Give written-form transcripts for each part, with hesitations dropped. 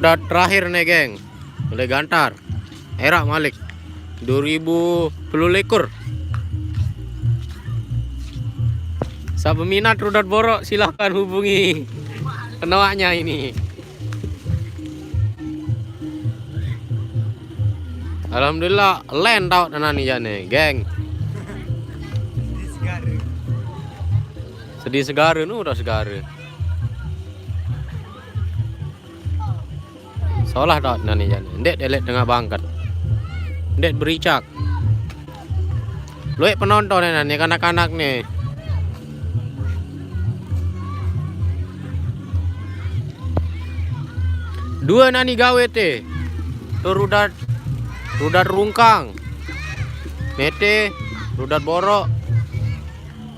Udah terakhir nih geng, udah gantar Era Malik 2021. Siapa minat rudat borok silahkan hubungi penawaknya ini. Alhamdulillah len tau nanani jane geng. Sedih segara nu udah segara. Solah tau nani jane. Ndek delet tengah bangkat. Ndek bericak. Luek penonton nani anak-anak nih. Dua nani gawe te. Rudat rungkang. Mete rudat borok.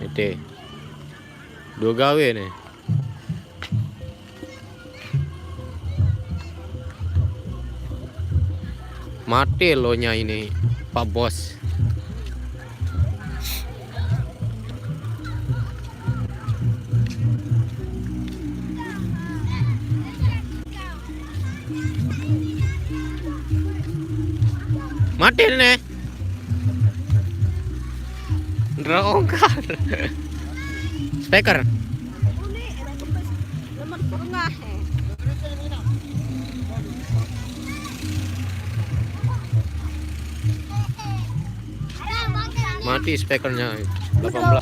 Mete. Dua gawe nih. Mati lo nya ini Pak Bos. Mati nih. Rongkar. Speaker. Mati speakernya 18.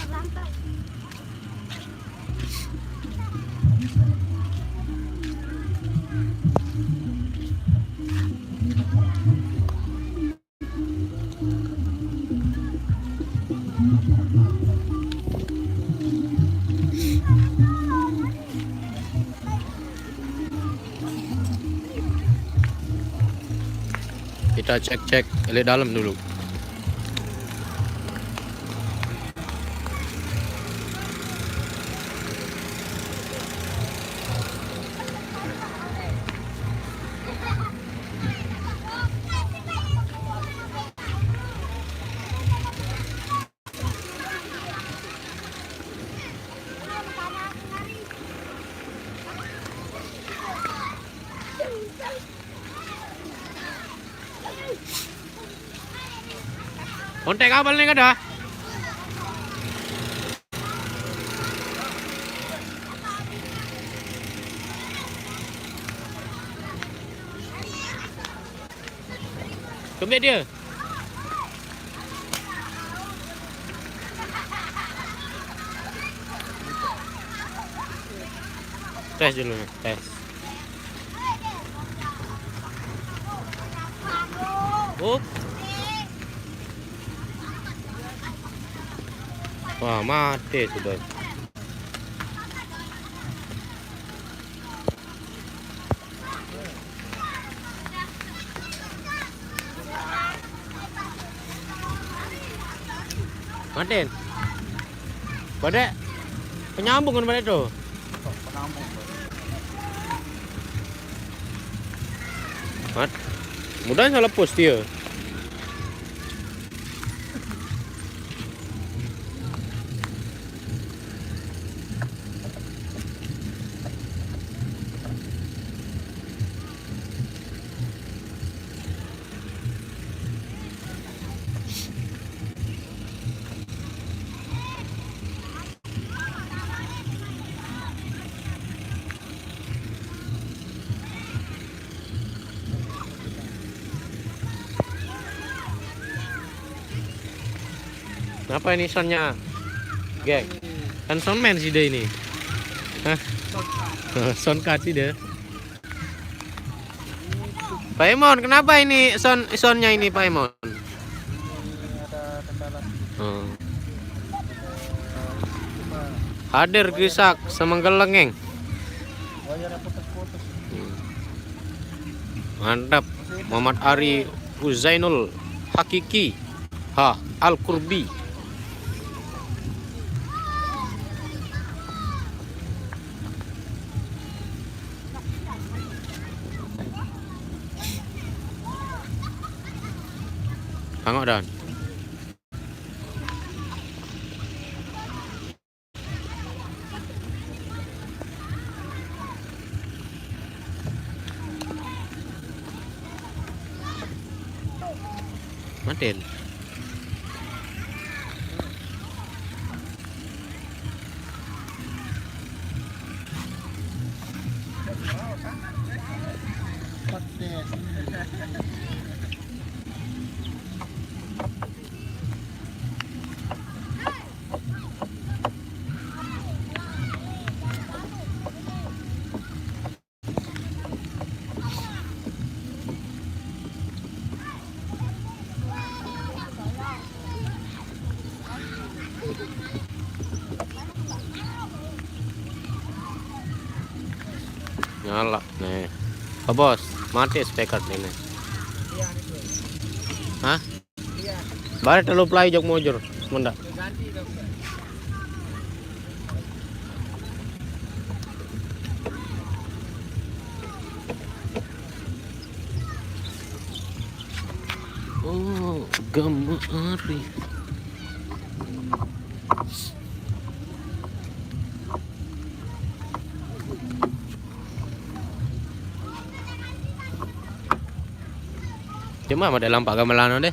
Kita cek lihat dalam dulu. Kontak kabel nih ada. Kembali dia. Tes dulu, tes. Up. Wah, mati sudah. Matin. Pada penyambung kan pada itu. Mat. Mudah salah post dia. Apa ini soundnya, geng? Kan soundman sih dia ini. Hah? Soundcard sih dia. Pak Emon, kenapa ini soundnya ini Pak Emon? Hadir Gisak Semenggelengeng. Mantap. Muhammad Ari Uzainul Hakiki Al-Kurbi. Tengok dan. Matiin. Nyala nih. Oh bos, mati speaker ini. Hah? Balik terlalu play jok mojor, semendak. Oh, gemari. Cuma ada lampak gamelan deh.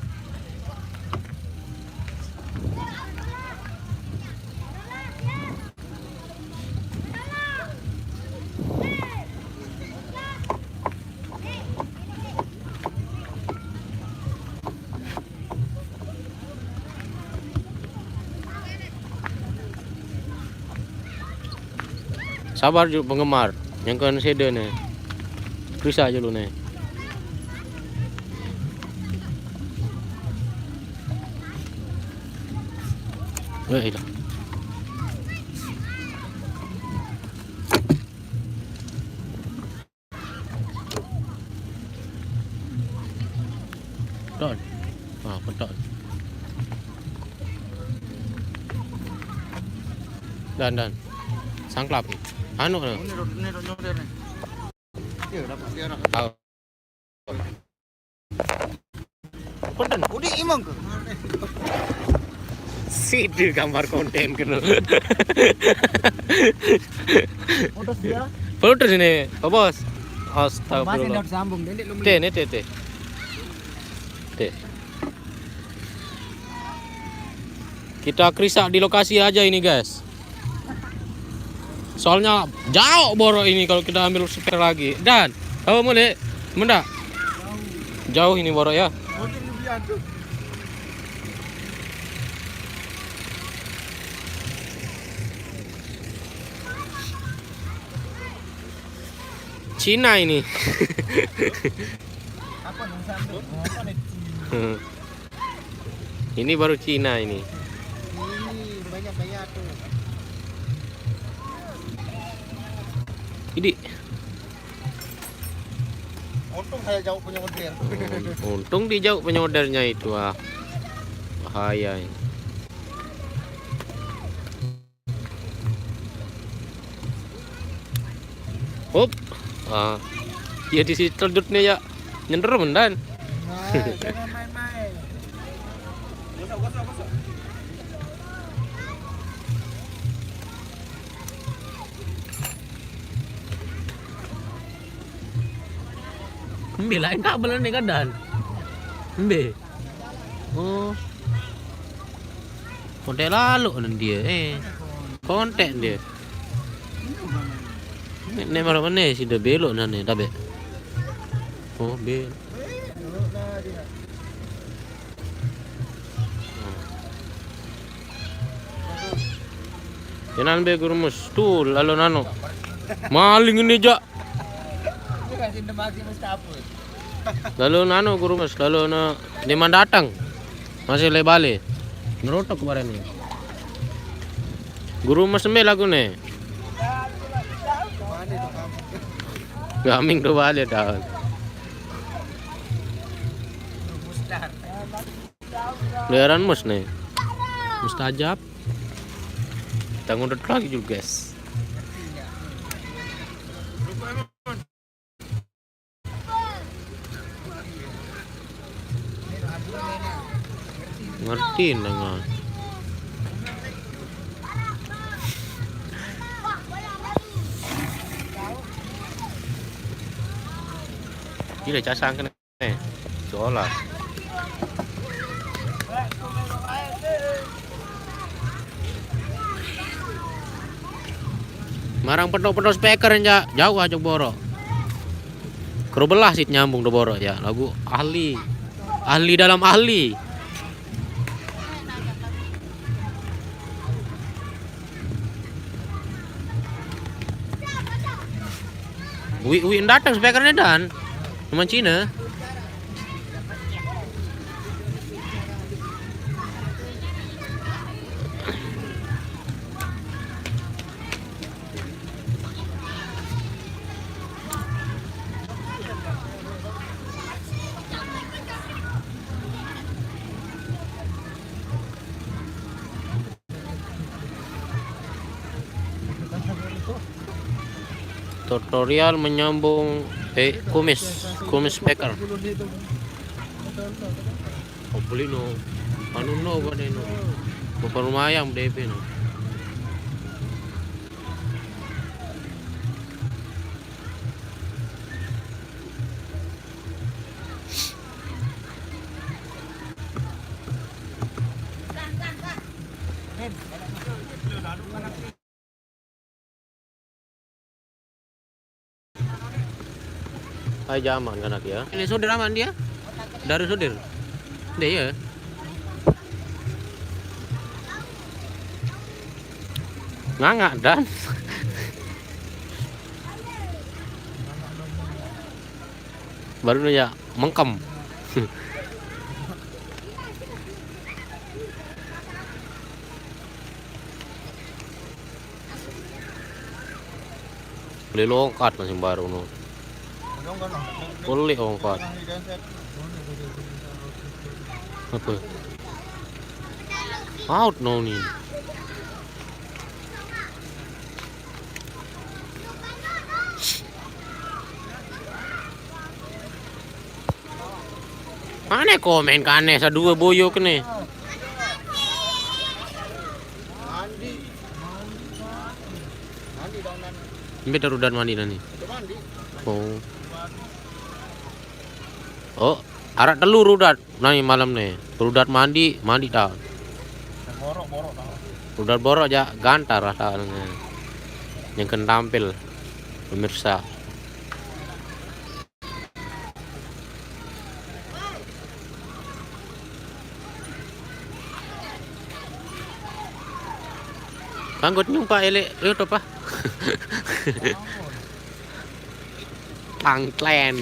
Sabar juga penggemar, yang kan sede nih. Bisa aja lu nih. Hilang. Pedot. Pedot. Dan. Sangklap. Anu nih. Tahu. Punten. Udah imang ke. Situ gambar konten kena. Fotos dia. Fotos ini, oh bos. Astagfirullah. Masih sambung, Teh. Kita krisak di lokasi aja ini guys. Soalnya jauh borok ini kalau kita ambil spare lagi. Dan, tahu mulai, mendak? Jauh ini borok ya. Cina ini. Ini baru Cina ini. Ini banyak bayar tuh. Ini. Untung saya jauh punya order. Untung di jauh punya ordernya itu bahaya ini. Hop. Ya di situ duduknya ya nyenderum dan. Nah, jangan main-main. Gosok. Mbe lain kabel nih kan dan. Mbe. Oh. Kontek lalu nan dia. Kontek dia. Nek marah mana sih dah belok nane tabe. Oh belok. Jangan be gurumus tuh lalu nano. Maling ini jak. Lalu nano gurumus lalu na diman datang. Masih lebale. Nerotok kemarin ni. Gurumus sembe lagu ne. Gaming tu balik dah. Leran mus nih. Mustajab. Tanggung dot lagi juga guys. Ngerti dengan. Gila casang kena. Seolah. Marang penuh speaker ya jauh aja borok. Kerubelah sih nyambung do borok ya. Lagu ahli. Ahli dalam ahli. Wi datang speakernya dan teman Cina. Tutorial menyambung kumis speaker. Oh beli no, anu no bade no, bukan rumah ayam DP no. Hai zaman kan ya. Ini sudir aman dia? Dari sudir. Dia ya. Nganga dan. Baru ya mengkem. Beli longkat masih baru no. Boleh ongkot. Apa? Out no nih. Mana komen kane sadua boyok nih. Mandi darudan mandi nani. Oh. Oh, arak telur rudat nani malam nih. Rudat mandi dah. Rudat borok aja gantar rasa yang kan tampil pemirsa. Anggot nyumpa elek lihat apa? Pangklen.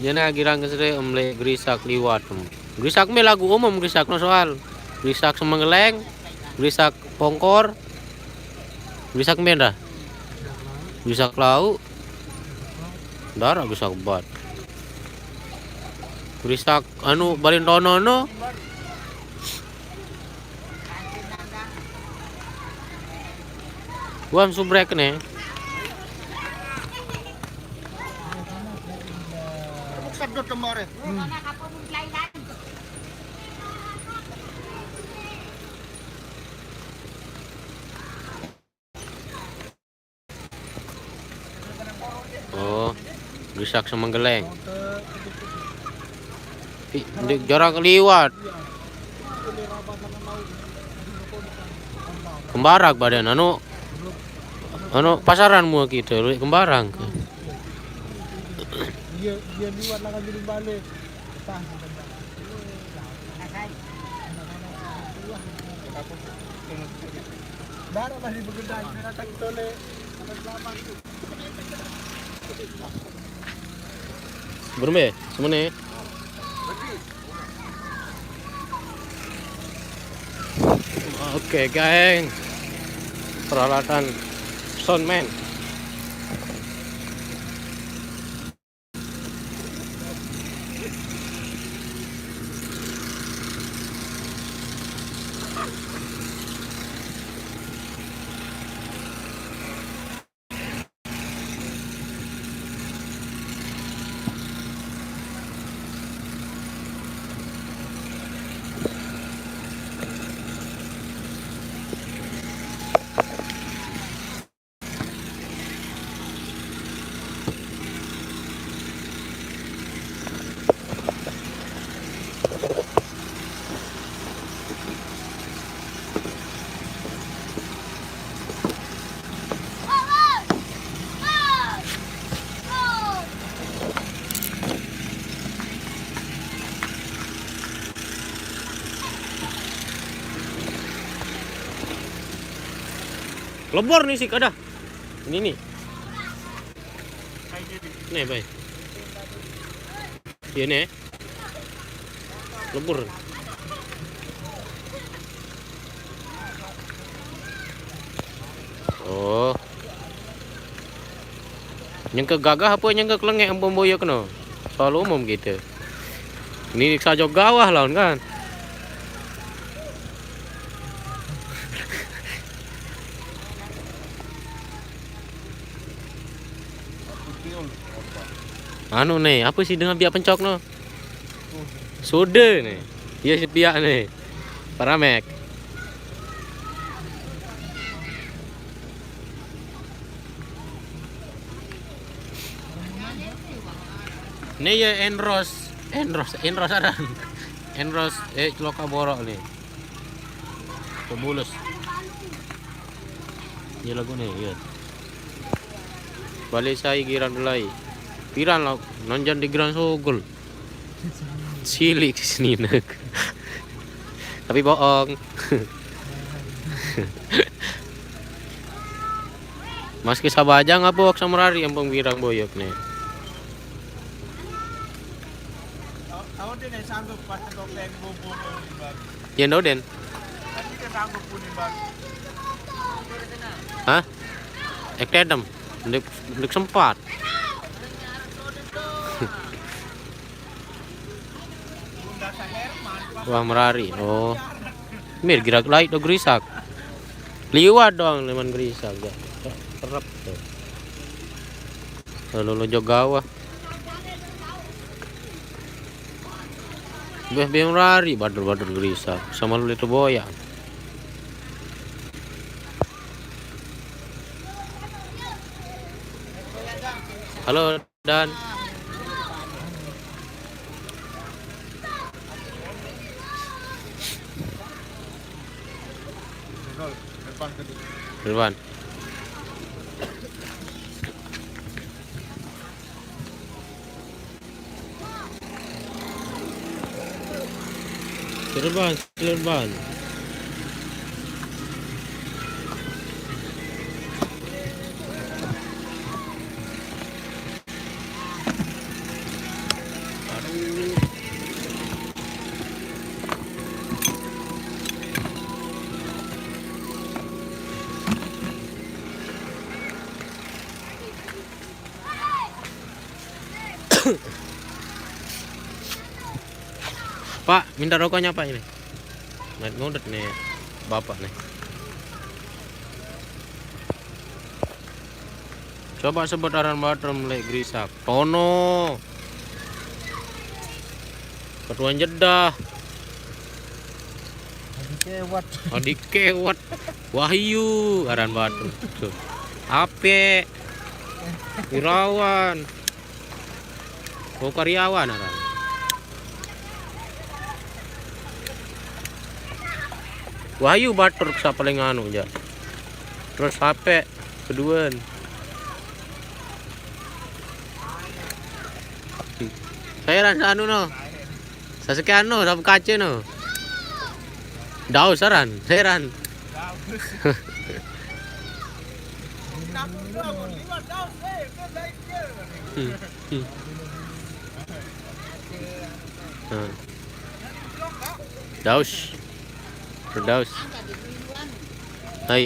Jana girang kesere omle grisak liwat. Grisak me lagu umum grisak no soal. Grisak semenggeleng, grisak pongkor, grisak menda. Grisak lau. Darah grisak bat. Grisak anu balintono no. Gua subrek nih. Sabdo kemarin. Oh, grisak semenggeleng. Jarang liwat. Kembarak badan anu pasaran mu gitu kembarang. Dia liwat lah jadi balik. Darah masih bergedang, datang tole. Berme, semene. Oke, geng. Peralatan soundman. Lebor nih sih ada. Ini nih. Nih, bay. Iya nih. Lebur. Oh. Yang ke gagah apa yang ke kelengek ampun boyo kena. Soal umum gitu. Ini saja gawah lawan kan. Anu nih, apa sih dengan pihak pencok no? Sude nih. Iya si pihak nih. Paramek. Nih ya Enros ada. Enros Celoka Borok nih. Pebulus. Ini lagu nih, iya. Balik saya giran belai. Piran lah, nonjan di Gran Sogol. Cilik sini nek. Tapi bohong. Mas kisah baja ngapok samurari yang pengbirang boyok nih. Ako din ay sanggup pas nag-open bubo ko ni bag. Yan daw din. Hindi ka sanggup po ni bag. Hah? Ekdem. Ndik sempat. Sa Herman, Wah merari. Oh. Mir gerak lain do gerisak. Liwat doang leman gerisak ya. Terap tuh. Lalu lo jogawa. Beh merari badur gerisak sama lu itu boya. Halo Dan. Irwan. Irwan. Pak, minta rokoknya Pak ini. Ngudet nih Bapak nih. Coba sebut aran bater mulai gerisak. Tono. Ketuan Jeddah. Adik kewat. Wahyu aran bater. Ape. Irawan. Karyawan aran. Wahyu batur sa paling anu aja. Terus HP keduaan. Saya rasa anu no. Sasekian no, sama kaca no. Daus saran, seran. Daus. Berdaus. Hai.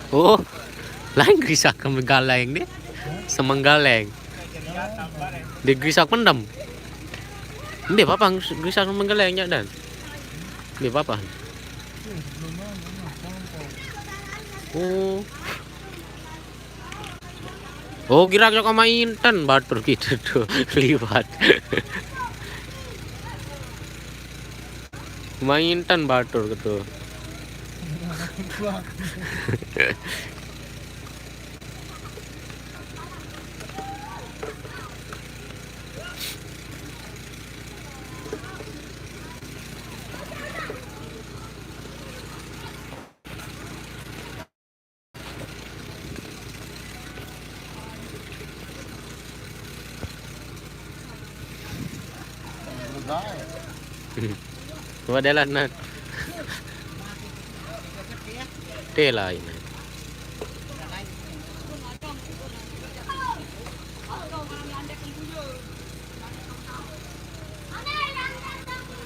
Oh, lain gerisak ke Menggaleng deh. Semenggaleng. Di gerisak pendam. Ini apa gerisak Menggalengnya dan? Ini apa? Oh. Oh, kira-kira kau mainan batur gitu tuh liwat. Mainan batur gitu. Coba jalan Nat. gede lah ini.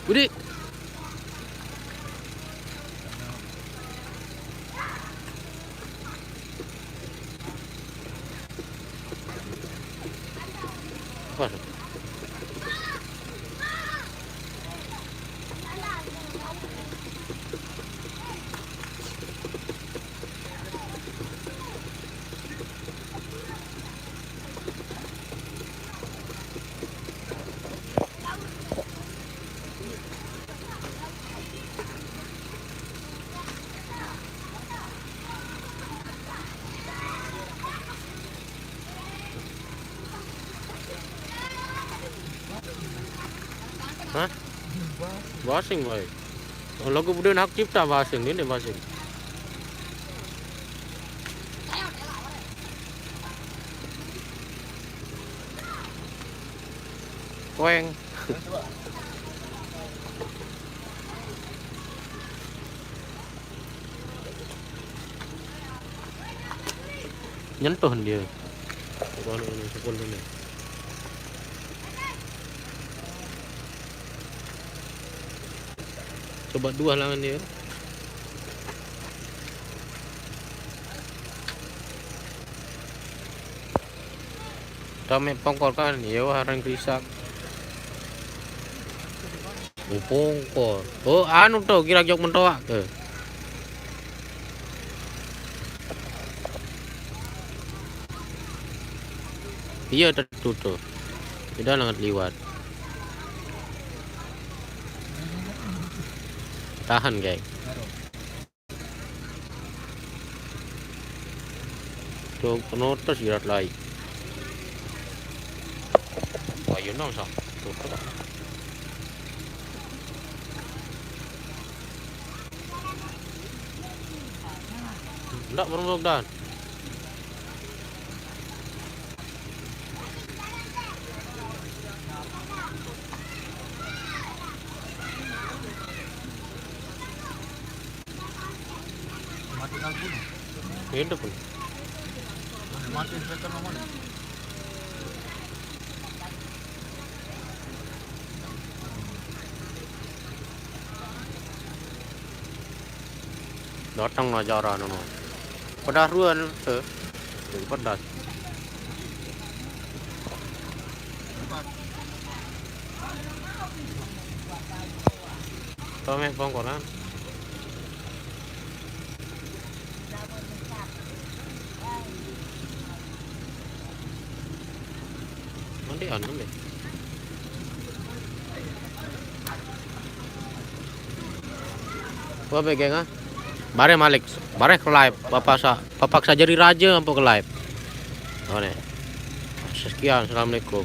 Budi. Apa? Hah? Basing boy. Kalau kemudian hak cipta basing ini basing. Koeng. Nyentuh dia. Ini sepuluh ini. Coba dua lawan dia. Kami pongkor kan, ya harang krisak. Pongkor. Oh, anu tuh kira jok mentoak ke. Iya tertutup. Tidak langat liwat. Tahan guys. Tuh penotos irat lagi. Wah yun nang sa. Tutup. Enggak berembuk dan. Mati kalbu. Hidup pun. Mati inspektor nomor. Datang najara nono. Pedas ruan tuh. Pedas. Kami pongkoran. Nanti anu deh. Wah pegang ah. Bare Malik, bare ke live. Bapak sa jadi raja apa ke live. Oh nih. Sekian, assalamualaikum.